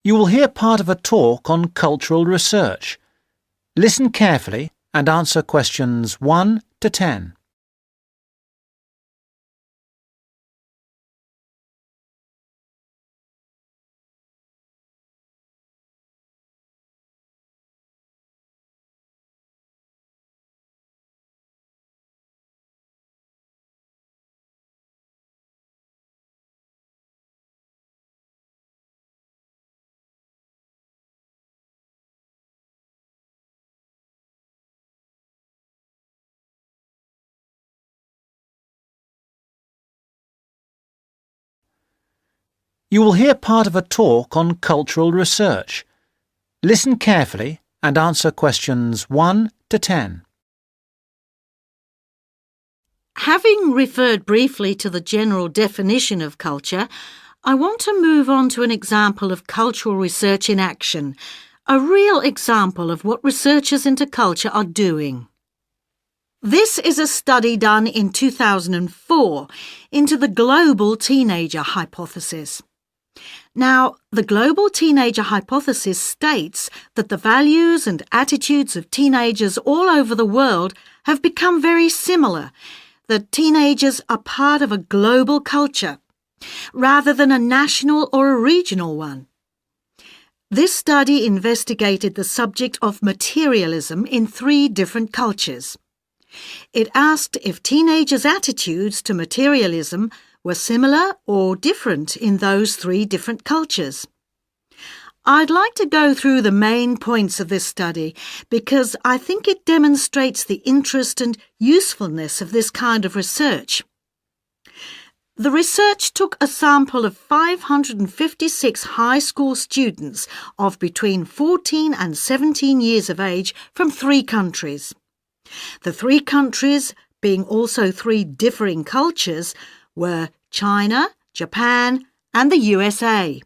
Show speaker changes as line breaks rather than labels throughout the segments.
You will hear part of a talk on cultural research. Listen carefully and answer questions 1 to 10. You will hear part of a talk on cultural research. Listen carefully and answer questions 1 to 10.
Having referred briefly to the general definition of culture, I want to move on to an example of cultural research in action, a real example of what researchers into culture are doing. This is a study done in 2004 into the global teenager hypothesis. Now, the global teenager hypothesis states that the values and attitudes of teenagers all over the world have become very similar, that teenagers are part of a global culture, rather than a national or a regional one. This study investigated the subject of materialism in 3 different cultures. It asked if teenagers' attitudes to materialism were similar or different in those 3 different cultures. I'd like to go through the main points of this study because I think it demonstrates the interest and usefulness of this kind of research. The research took a sample of 556 high school students of between 14 and 17 years of age from 3 countries. The 3 countries, being also 3 differing cultures, were China, Japan, and the USA.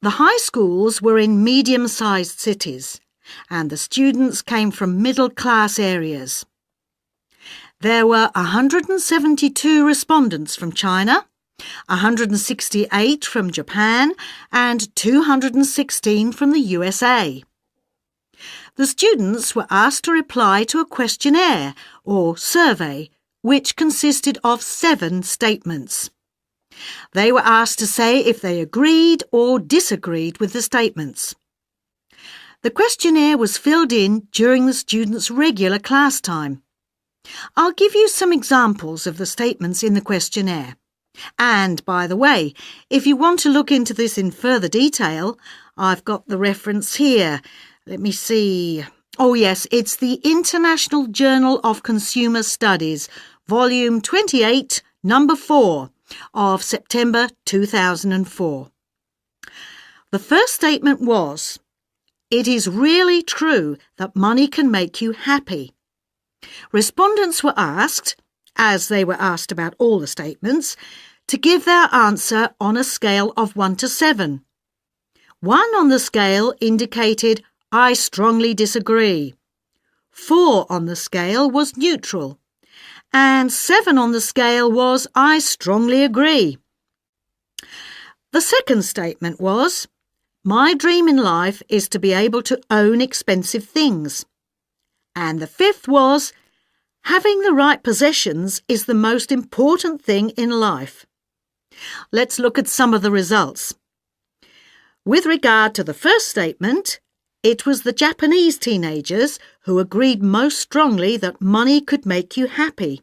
The high schools were in medium-sized cities, and the students came from middle-class areas. There were 172 respondents from China, 168 from Japan, and 216 from the USA. The students were asked to reply to a questionnaire or survey, which consisted of 7 statements. They were asked to say if they agreed or disagreed with the statements. The questionnaire was filled in during the students' regular class time. I'll give you some examples of the statements in the questionnaire. And, by the way, if you want to look into this in further detail, I've got the reference here. Let me see. Oh yes, it's the International Journal of Consumer Studies, Volume 28, Number 4, of September 2004. The first statement was, "It is really true that money can make you happy." Respondents were asked, as they were asked about all the statements, to give their answer on a scale of 1 to 7. 1 on the scale indicated, "I strongly disagree." 4 on the scale was neutral. And 7 on the scale was, "I strongly agree." The second statement was, "My dream in life is to be able to own expensive things." And the 5th was, "Having the right possessions is the most important thing in life." Let's look at some of the results. With regard to the first statement, it was the Japanese teenagers who agreed most strongly that money could make you happy.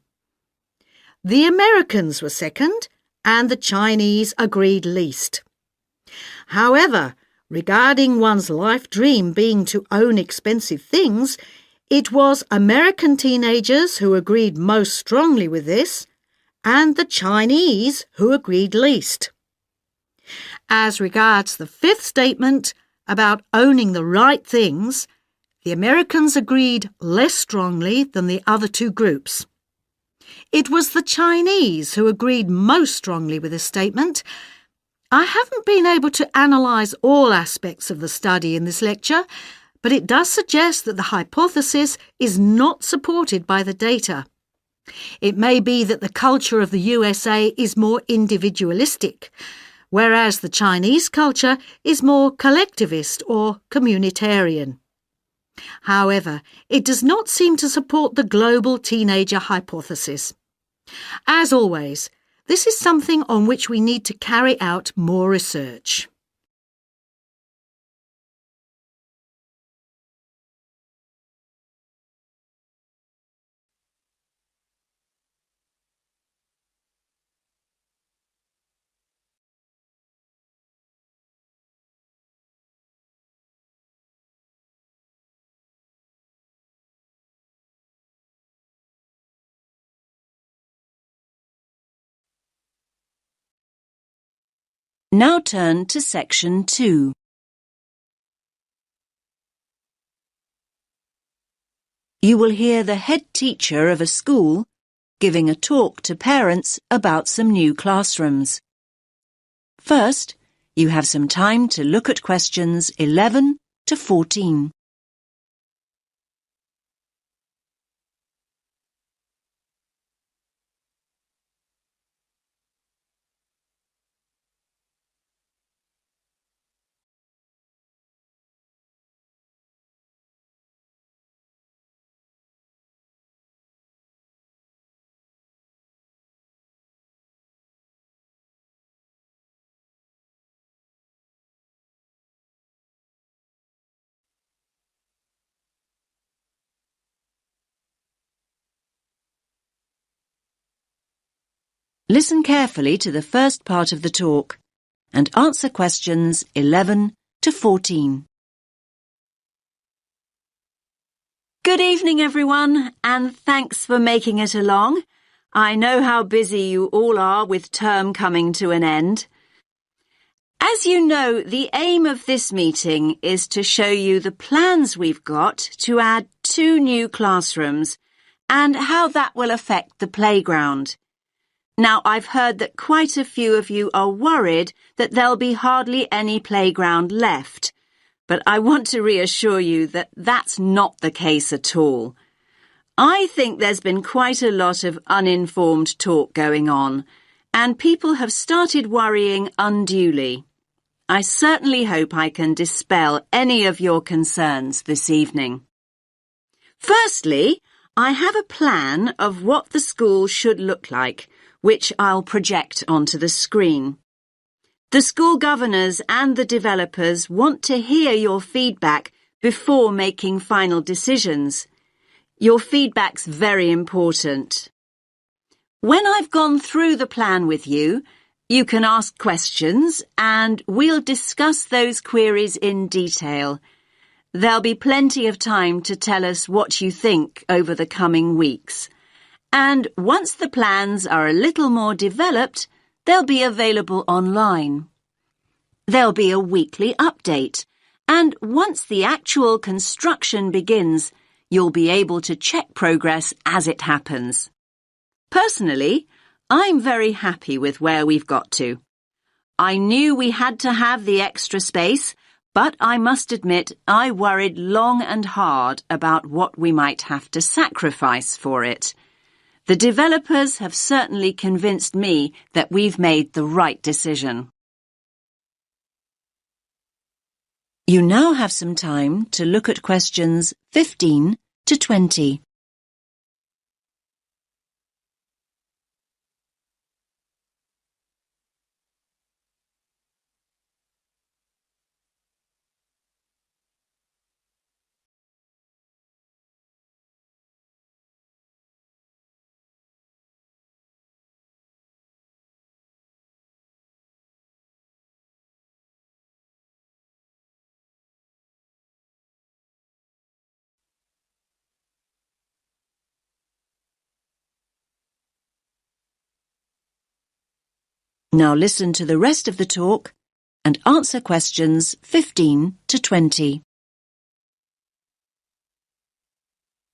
The Americans were second, and the Chinese agreed least. However, regarding one's life dream being to own expensive things, it was American teenagers who agreed most strongly with this, and the Chinese who agreed least. As regards the 5th statement, about owning the right things, the Americans agreed less strongly than the other 2 groups. It was the Chinese who agreed most strongly with this statement. I haven't been able to analyse all aspects of the study in this lecture, but it does suggest that the hypothesis is not supported by the data. It may be that the culture of the USA is more individualistic, whereas the Chinese culture is more collectivist or communitarian. However, it does not seem to support the global teenager hypothesis. As always, this is something on which we need to carry out more research.
Now turn to section 2. You will hear the head teacher of a school giving a talk to parents about some new classrooms. First, you have some time to look at questions 11 to 14. Listen carefully to the first part of the talk and answer questions 11 to 14. Good evening, everyone, and thanks for making it along. I know how busy you all are with term coming to an end. As you know, the aim of this meeting is to show you the plans we've got to add 2 new classrooms and how that will affect the playground. Now, I've heard that quite a few of you are worried that there'll be hardly any playground left, but I want to reassure you that that's not the case at all. I think there's been quite a lot of uninformed talk going on, and people have started worrying unduly. I certainly hope I can dispel any of your concerns this evening. Firstly, I have a plan of what the school should look like, which I'll project onto the screen. The school governors and the developers want to hear your feedback before making final decisions. Your feedback's very important. When I've gone through the plan with you, you can ask questions and we'll discuss those queries in detail. There'll be plenty of time to tell us what you think over the coming weeks. And once the plans are a little more developed, they'll be available online. There'll be a weekly update, and once the actual construction begins, you'll be able to check progress as it happens. Personally, I'm very happy with where we've got to. I knew we had to have the extra space, but I must admit I worried long and hard about what we might have to sacrifice for it. The developers have certainly convinced me that we've made the right decision. You now have some time to look at questions 15 to 20. Now listen to the rest of the talk and answer questions 15 to 20.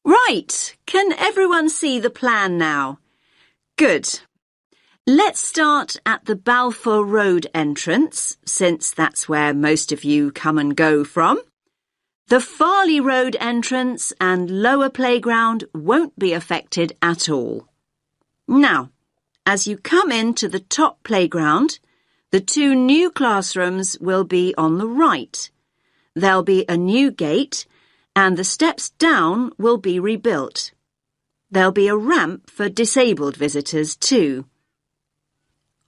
Right, can everyone see the plan now? Good. Let's start at the Balfour Road entrance, since that's where most of you come and go from. The Farley Road entrance and lower playground won't be affected at all. Now, as you come into the top playground, The two new classrooms will be on the right. There'll be a new gate, and the steps down will be rebuilt. There'll be a ramp for disabled visitors too.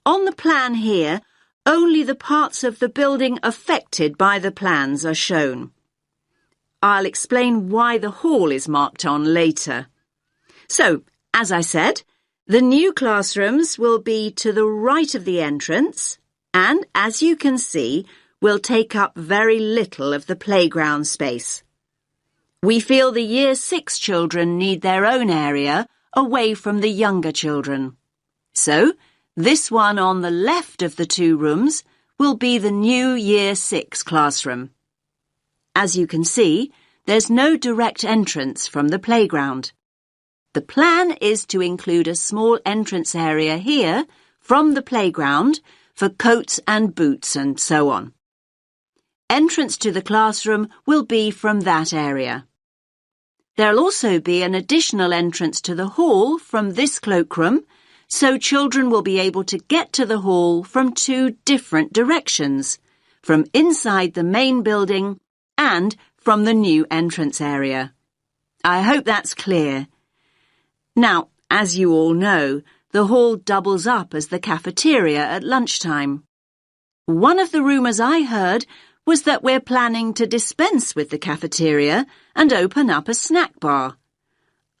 On the plan here, only the parts of the building affected by the plans are shown. I'll explain why the hall is marked on later. So, as I said, the new classrooms will be to the right of the entrance and, as you can see, will take up very little of the playground space. We feel the Year 6 children need their own area away from the younger children. So, this one on the left of the two rooms will be the new Year 6 classroom. As you can see, there's no direct entrance from the playground. The plan is to include a small entrance area here from the playground for coats and boots and so on. Entrance to the classroom will be from that area. There'll also be an additional entrance to the hall from this cloakroom, so children will be able to get to the hall from two different directions, from inside the main building and from the new entrance area. I hope that's clear. Now, as you all know, the hall doubles up as the cafeteria at lunchtime. One of the rumours I heard was that we're planning to dispense with the cafeteria and open up a snack bar.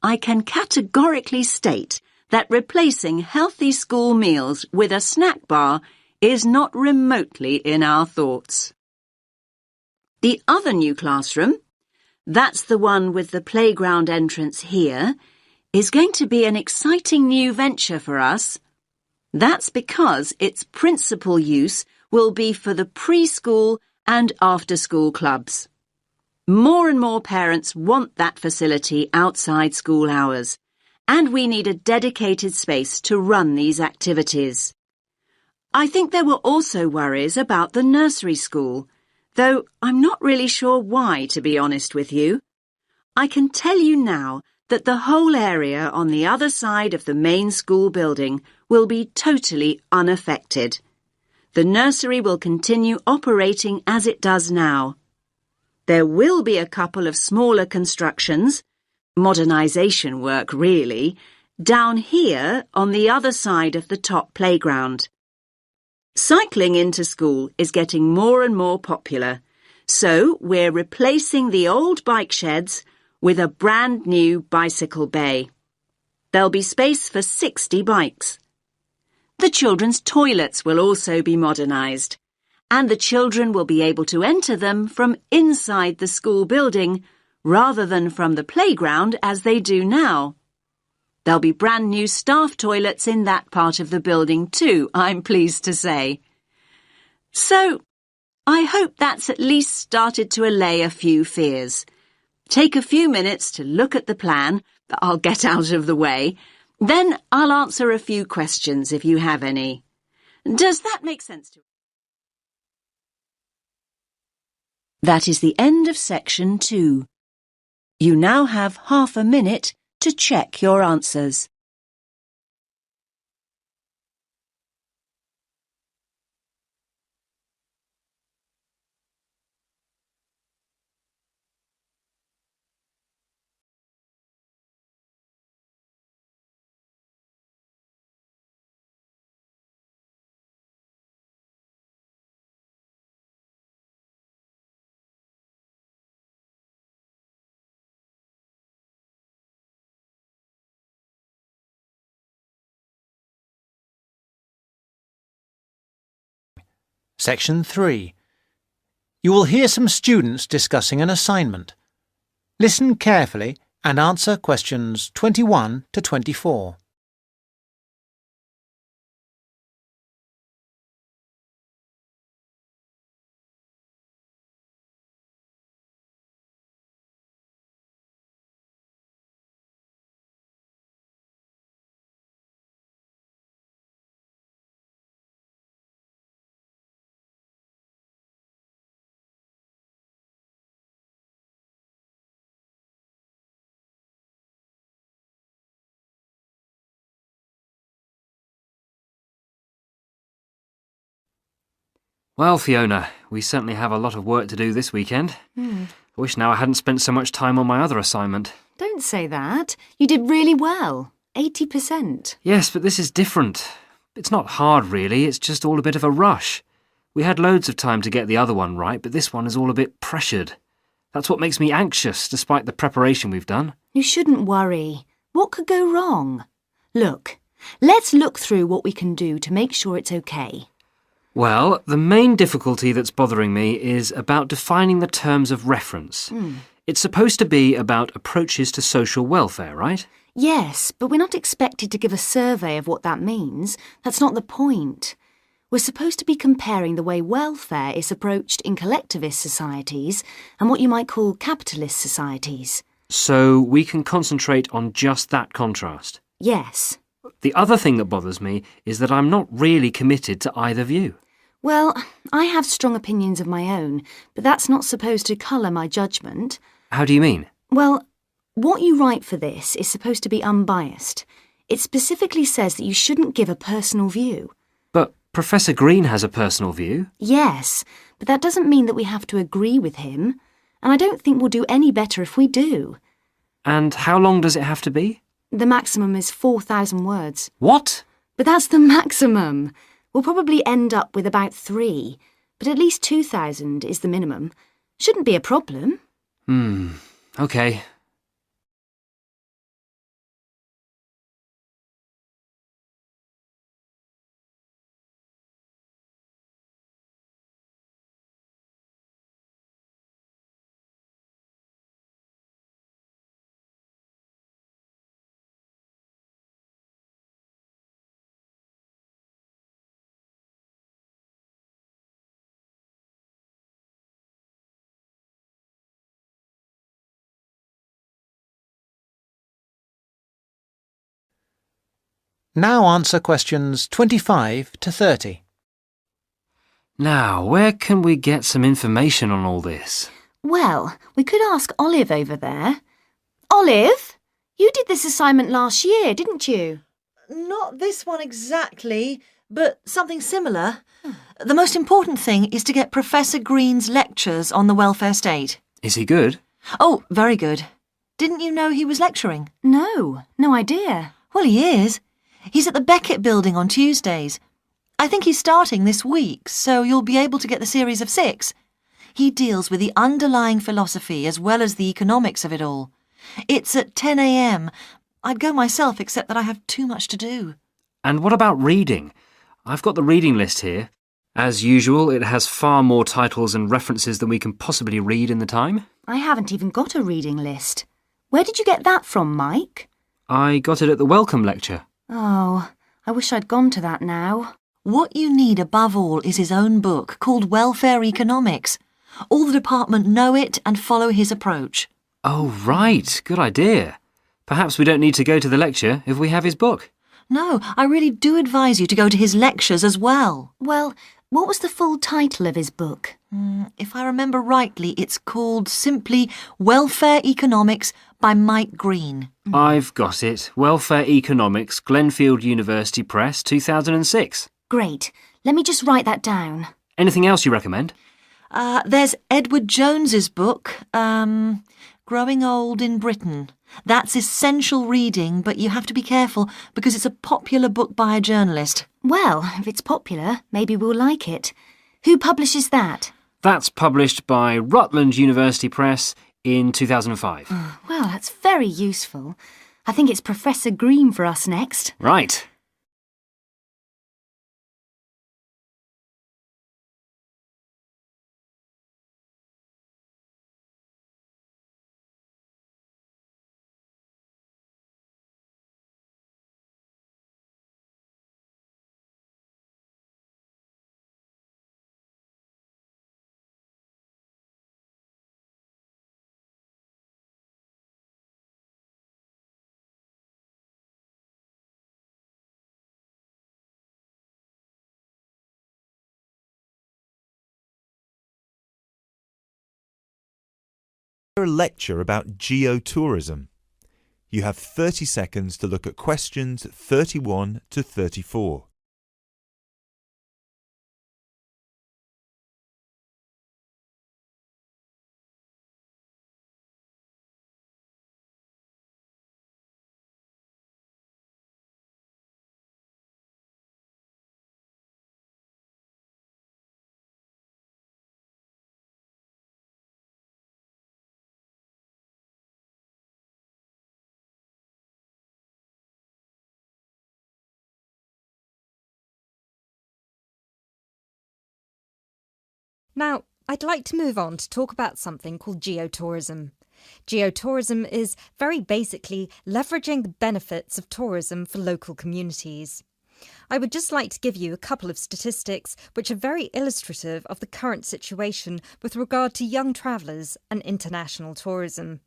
I can categorically state that replacing healthy school meals with a snack bar is not remotely in our thoughts. The other new classroom, that's the one with the playground entrance here, is going to be an exciting new venture for us. That's because its principal use will be for the preschool and after-school clubs. More and more parents want that facility outside school hours, and we need a dedicated space to run these activities. I think there were also worries about the nursery school, though I'm not really sure why, to be honest with you. I can tell you now that the whole area on the other side of the main school building will be totally unaffected. The nursery will continue operating as it does now. There will be a couple of smaller constructions, modernisation work really, down here on the other side of the top playground. Cycling into school is getting more and more popular, so we're replacing the old bike sheds with a brand new bicycle bay. There'll be space for 60 bikes. The children's toilets will also be modernised, and the children will be able to enter them from inside the school building rather than from the playground as they do now. There'll be brand new staff toilets in that part of the building too, I'm pleased to say. So, I hope that's at least started to allay a few fears. Take a few minutes to look at the plan that I'll get out of the way. Then I'll answer a few questions if you have any. Does that make sense to you? That is the end of section 2. You now have half a minute to check your answers.
Section 3. You will hear some students discussing an assignment. Listen carefully and answer questions 21 to 24.
Well, Fiona, we certainly have a lot of work to do this weekend. I wish now I hadn't spent so much time on my other assignment.
Don't say that. You did really well. 80%.
Yes, but this is different. It's not hard, really. It's just all a bit of a rush. We had loads of time to get the other one right, but this one is all a bit pressured. That's what makes me anxious, despite the preparation we've done.
You shouldn't worry. What could go wrong? Look, let's look through what we can do to make sure it's okay.
Well, the main difficulty that's bothering me is about defining the terms of reference. It's supposed to be about approaches to social welfare, right?
Yes, but we're not expected to give a survey of what that means. That's not the point. We're supposed to be comparing the way welfare is approached in collectivist societies and what you might call capitalist societies.
So we can concentrate on just that contrast.
Yes.
The other thing that bothers me is that I'm not really committed to either view.
Well, I have strong opinions of my own, but that's not supposed to colour my judgment.
How do you mean?
Well, what you write for this is supposed to be unbiased. It specifically says that you shouldn't give a personal view.
But Professor Green has a personal view.
Yes, but that doesn't mean that we have to agree with him. And I don't think we'll do any better if we do.
And how long does it have to be?
The maximum is 4,000 words.
What?
But that's the maximum. We'll probably end up with about 3, but at least 2,000 is the minimum. Shouldn't be a problem.
OK.
Now answer questions 25 to 30.
Now, where can we get some information on all this?
Well, we could ask Olive over there. Olive, you did this assignment last year, didn't you?
Not this one exactly, but something similar. The most important thing is to get Professor Green's lectures on the welfare state.
Is he good?
Oh, very good. Didn't you know he was lecturing?
No idea.
Well, he is. He's at the Beckett building on Tuesdays. I think he's starting this week, so you'll be able to get the series of 6. He deals with the underlying philosophy as well as the economics of it all. It's at 10 a.m. I'd go myself, except that I have too much to do.
And what about reading? I've got the reading list here. As usual, it has far more titles and references than we can possibly read in the time.
I haven't even got a reading list. Where did you get that from, Mike?
I got it at the welcome lecture.
Oh, I wish I'd gone to that now.
What you need above all is his own book called Welfare Economics. All the department know it and follow his approach.
Oh, right. Good idea. Perhaps we don't need to go to the lecture if we have his book.
No, I really do advise you to go to his lectures as well.
Well, what was the full title of his book?
If I remember rightly, it's called simply Welfare Economics by Mike Green.
I've got it. Welfare Economics, Glenfield University Press, 2006.
Great. Let me just write that down.
Anything else you recommend?
There's Edward Jones's book, Growing Old in Britain. That's essential reading, but you have to be careful because it's a popular book by a journalist.
Well, if it's popular, maybe we'll like it. Who publishes that?
That's published by Rutland University Press in 2005.
Well, that's very useful. I think it's Professor Green for us next.
Right.
A lecture about geotourism. You have 30 seconds to look at questions 31 to 34.
Now, I'd like to move on to talk about something called geotourism. Geotourism is very basically leveraging the benefits of tourism for local communities. I would just like to give you a couple of statistics which are very illustrative of the current situation with regard to young travellers and international tourism.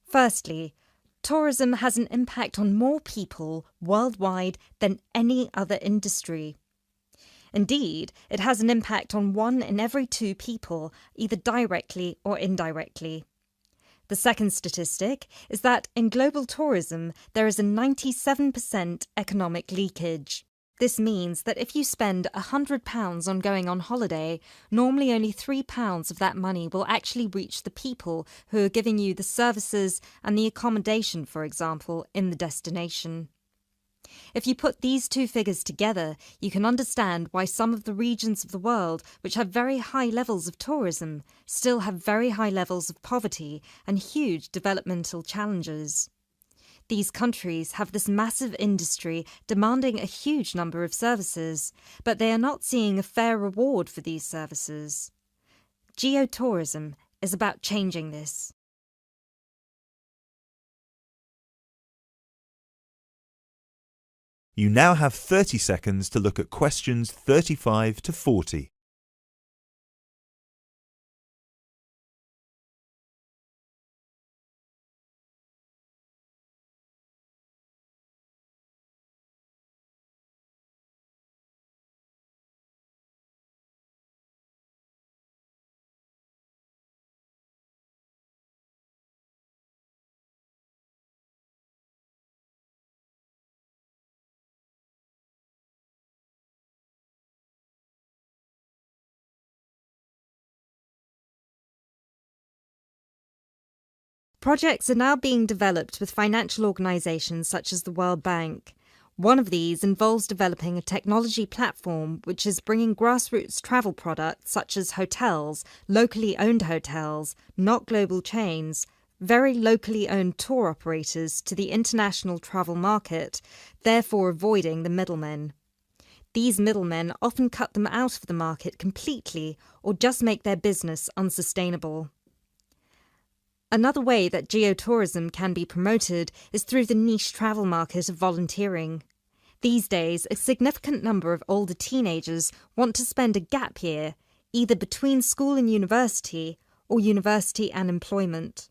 Firstly, tourism has an impact on more people worldwide than any other industry. Indeed, it has an impact on 1 in every 2 people, either directly or indirectly. The second statistic is that in global tourism, there is a 97% economic leakage. This means that if you spend £100 on going on holiday, normally only £3 of that money will actually reach the people who are giving you the services and the accommodation, for example, in the destination. If you put these two figures together, you can understand why some of the regions of the world which have very high levels of tourism still have very high levels of poverty and huge developmental challenges. These countries have this massive industry demanding a huge number of services, but they are not seeing a fair reward for these services. Geotourism is about changing this.
You now have 30 seconds to look at questions 35 to 40.
Projects are now being developed with financial organisations such as the World Bank. One of these involves developing a technology platform which is bringing grassroots travel products such as hotels, locally owned hotels, not global chains, very locally owned tour operators to the international travel market, therefore avoiding the middlemen. These middlemen often cut them out of the market completely or just make their business unsustainable. Another way that geotourism can be promoted is through the niche travel market of volunteering. These days, a significant number of older teenagers want to spend a gap year, either between school and university or university and employment.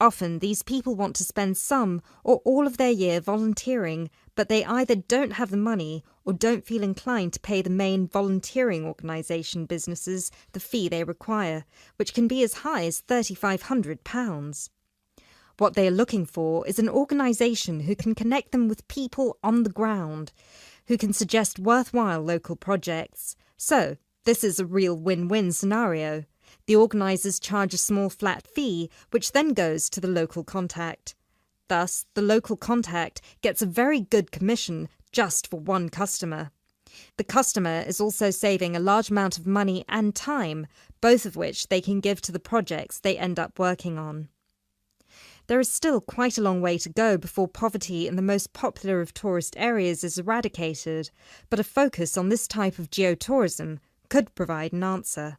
Often, these people want to spend some or all of their year volunteering, but they either don't have the money or don't feel inclined to pay the main volunteering organisation businesses the fee they require, which can be as high as £3,500. What they are looking for is an organisation who can connect them with people on the ground, who can suggest worthwhile local projects. So, this is a real win-win scenario. The organisers charge a small flat fee, which then goes to the local contact. Thus, the local contact gets a very good commission just for one customer. The customer is also saving a large amount of money and time, both of which they can give to the projects they end up working on. There is still quite a long way to go before poverty in the most popular of tourist areas is eradicated, but a focus on this type of geotourism could provide an answer.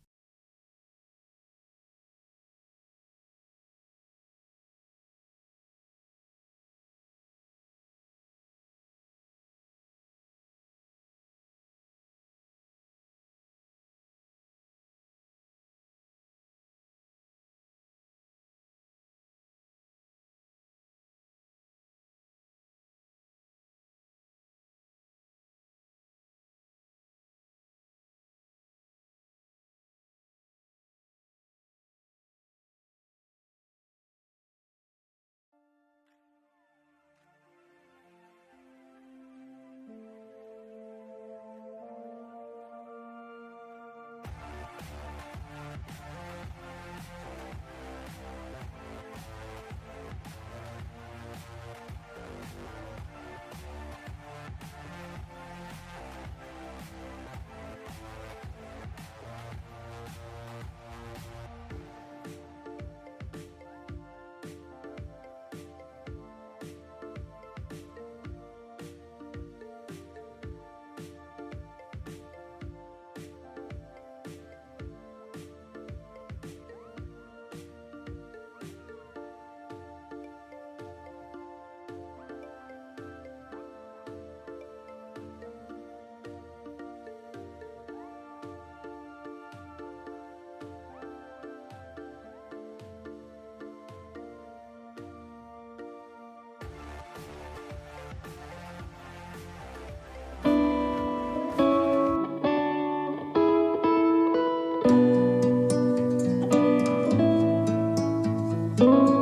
you.